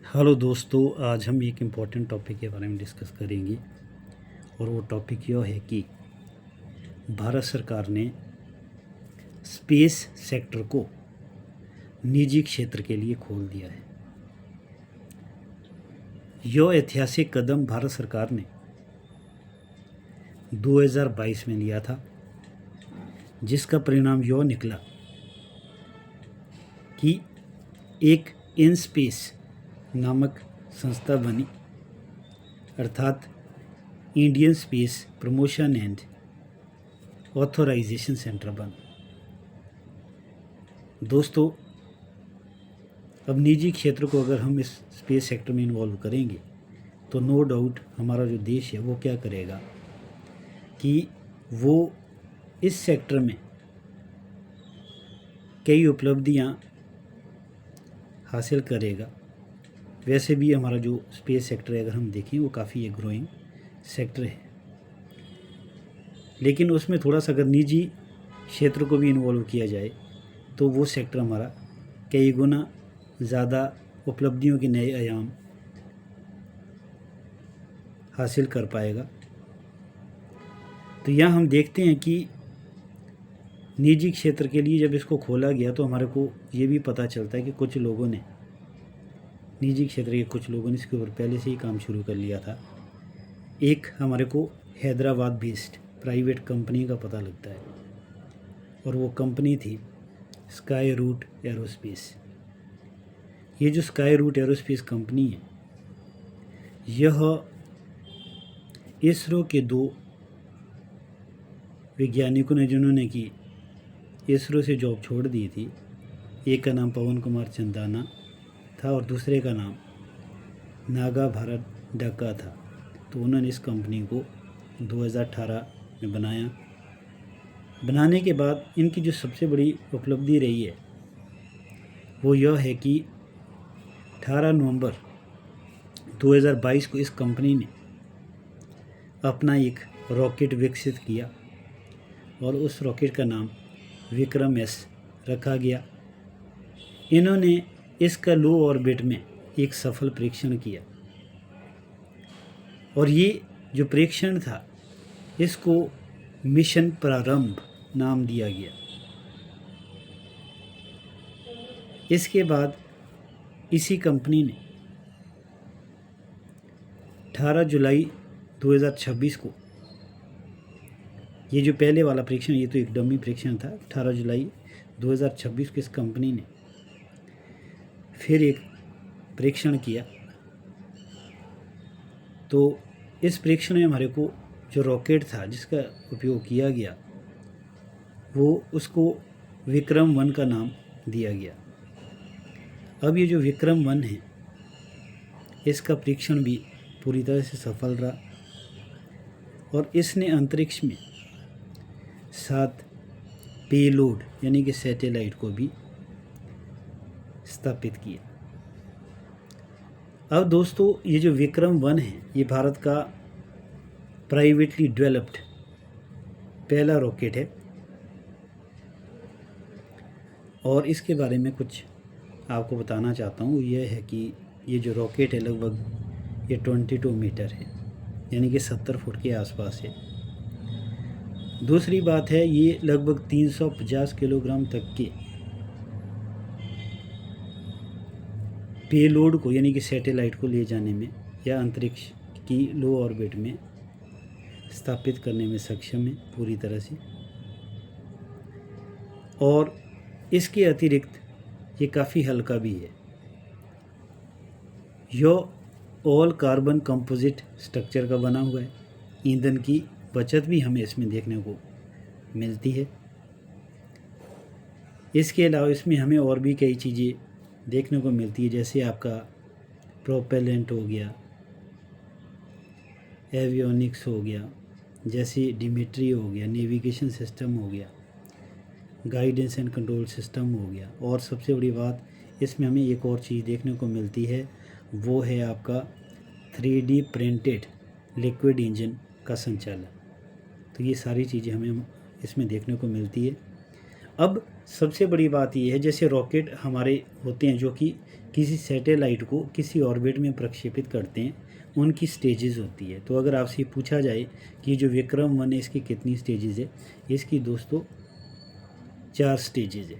Hello दोस्तों, आज हम एक इम्पॉर्टेंट टॉपिक के बारे में डिस्कस करेंगे और वो टॉपिक यह है कि भारत सरकार ने स्पेस सेक्टर को निजी क्षेत्र के लिए खोल दिया है। यह ऐतिहासिक कदम भारत सरकार ने 2022 में लिया था, जिसका परिणाम यह निकला कि एक इन स्पेस नामक संस्था बनी, अर्थात Indian space promotion and authorization centre बन। दोस्तों, अब निजी क्षेत्र को अगर हम इस स्पेस सेक्टर में इन्वॉल्व करेंगे तो नो डाउट हमारा जो देश है वो क्या करेगा कि वो इस सेक्टर में कई उपलब्धियां हासिल करेगा। वैसे भी हमारा जो स्पेस सेक्टर है अगर हम देखें वो काफ़ी एक ग्रोइंग सेक्टर है, लेकिन उसमें थोड़ा सा अगर निजी क्षेत्र को भी इन्वॉल्व किया जाए तो वो सेक्टर हमारा कई गुना ज़्यादा उपलब्धियों के नए आयाम हासिल कर पाएगा। तो यहाँ हम देखते हैं कि निजी क्षेत्र के लिए जब इसको खोला गया तो हमारे को ये भी पता चलता है कि निजी क्षेत्र के कुछ लोगों ने इसके ऊपर पहले से ही काम शुरू कर लिया था। एक हमारे को हैदराबाद बेस्ड प्राइवेट कंपनी का पता लगता है और वो कंपनी थी स्काई रूट एरोस्पेस। ये जो स्काई रूट एरोस्पेस कंपनी है, यह इसरो के दो वैज्ञानिकों ने जिन्होंने कि इसरो से जॉब छोड़ दी थी, एक का नाम पवन कुमार चंदाना था और दूसरे का नाम नागा भारत डक्का था। तो उन्होंने इस कंपनी को 2018 में बनाया। बनाने के बाद इनकी जो सबसे बड़ी उपलब्धि रही है वो यह है कि 18 नवंबर 2022 को इस कंपनी ने अपना एक रॉकेट विकसित किया और उस रॉकेट का नाम विक्रम एस रखा गया। इन्होंने इसका लो ऑर्बिट में एक सफल परीक्षण किया और ये जो परीक्षण था इसको मिशन प्रारंभ नाम दिया गया। इसके बाद इसी कंपनी ने 18 जुलाई 2026 को, ये जो पहले वाला परीक्षण ये तो एक डमी परीक्षण था, 18 जुलाई 2026 को इस कंपनी ने फिर एक परीक्षण किया। तो इस परीक्षण में हमारे को जो रॉकेट था जिसका उपयोग किया गया वो उसको विक्रम 1 का नाम दिया गया। अब ये जो विक्रम 1 है इसका परीक्षण भी पूरी तरह से सफल रहा और इसने अंतरिक्ष में 7 पेलोड यानी कि सैटेलाइट को भी स्थापित किया। अब दोस्तों, ये जो विक्रम 1 है ये भारत का प्राइवेटली डेवलप्ड पहला रॉकेट है और इसके बारे में कुछ आपको बताना चाहता हूँ। यह है कि ये जो रॉकेट है लगभग ये 22 मीटर है यानी कि 70 फुट के आसपास है। दूसरी बात है ये लगभग 350 किलोग्राम तक के पेलोड को यानी कि सैटेलाइट को ले जाने में या अंतरिक्ष की लो ऑर्बिट में स्थापित करने में सक्षम है पूरी तरह से। और इसके अतिरिक्त ये काफ़ी हल्का भी है। यह ऑल कार्बन कंपोजिट स्ट्रक्चर का बना हुआ है। ईंधन की बचत भी हमें इसमें देखने को मिलती है। इसके अलावा इसमें हमें और भी कई चीज़ें देखने को मिलती है, जैसे आपका प्रोपेलेंट हो गया, एवियोनिक्स हो गया, जैसे डिमिट्री हो गया, नेविगेशन सिस्टम हो गया, गाइडेंस एंड कंट्रोल सिस्टम हो गया। और सबसे बड़ी बात इसमें हमें एक और चीज़ देखने को मिलती है, वो है आपका 3D प्रिंटेड लिक्विड इंजन का संचालन। तो ये सारी चीज़ें हमें इसमें देखने को मिलती है। अब सबसे बड़ी बात ये है, जैसे रॉकेट हमारे होते हैं जो कि किसी सैटेलाइट को किसी ऑर्बिट में प्रक्षेपित करते हैं, उनकी स्टेजेस होती है। तो अगर आपसे पूछा जाए कि जो विक्रम 1 है इसकी कितनी स्टेजेस है, इसकी दोस्तों 4 स्टेजेस है।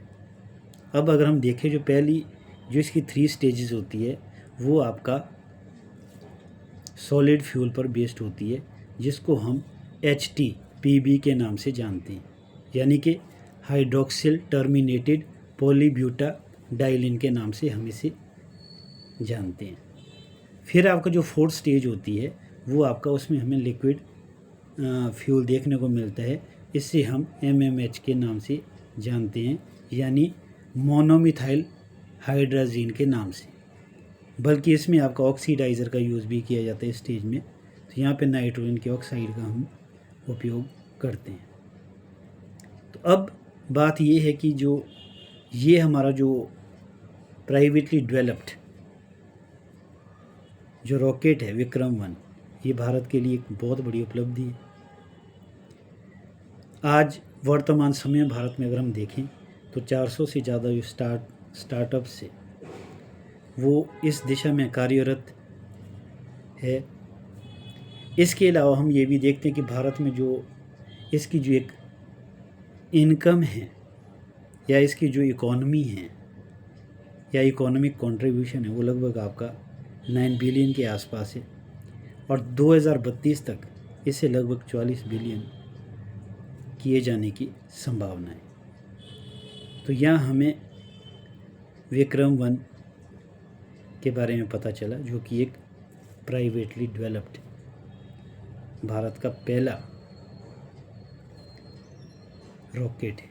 अब अगर हम देखें जो पहली जो इसकी 3 स्टेजेस होती है वो आपका सॉलिड फ्यूल पर बेस्ड होती है, जिसको हम HTPB के नाम से जानते हैं, यानी कि हाइड्रोक्सिल टर्मिनेटेड पॉलीब्यूटाडाइलिन के नाम से हम इसे जानते हैं। फिर आपका जो 4th स्टेज होती है वो आपका उसमें हमें लिक्विड फ्यूल देखने को मिलता है, इससे हम MMH के नाम से जानते हैं, यानी मोनोमिथाइल हाइड्राजीन के नाम से। बल्कि इसमें आपका ऑक्सीडाइज़र का यूज़ भी किया जाता है इस स्टेज में। तो यहाँ पे नाइट्रोजन के ऑक्साइड का हम उपयोग करते हैं। तो अब बात ये है कि जो ये हमारा जो प्राइवेटली डेवलप्ड जो रॉकेट है विक्रम 1, ये भारत के लिए एक बहुत बड़ी उपलब्धि है। आज वर्तमान समय में भारत में अगर हम देखें तो 400 से ज़्यादा जो स्टार्टअप्स है वो इस दिशा में कार्यरत है। इसके अलावा हम ये भी देखते हैं कि भारत में जो इसकी जो एक इनकम है या इसकी जो इकोनॉमी है या इकोनॉमिक कंट्रीब्यूशन है वो लगभग आपका 9 बिलियन के आसपास है, और 2032 तक इसे लगभग 44 बिलियन किए जाने की संभावना है। तो यहाँ हमें विक्रम 1 के बारे में पता चला, जो कि एक प्राइवेटली डेवलप्ड भारत का पहला रॉकेट है।